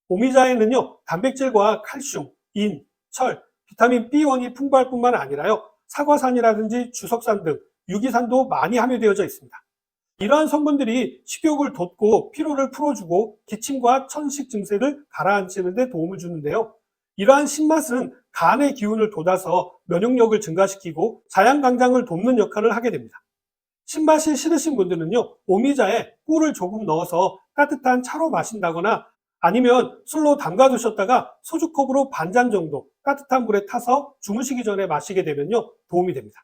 오미자에는요, 단백질과 칼슘, 인, 철, 비타민 B1이 풍부할 뿐만 아니라요, 사과산이라든지 주석산 등 유기산도 많이 함유되어져 있습니다. 이러한 성분들이 식욕을 돋고 피로를 풀어주고 기침과 천식 증세를 가라앉히는 데 도움을 주는데요. 이러한 신맛은 간의 기운을 돋아서 면역력을 증가시키고 자양강장을 돕는 역할을 하게 됩니다. 신맛이 싫으신 분들은요, 오미자에 꿀을 조금 넣어서 따뜻한 차로 마신다거나 아니면 술로 담가 두셨다가 소주컵으로 반잔 정도 따뜻한 물에 타서 주무시기 전에 마시게 되면요, 도움이 됩니다.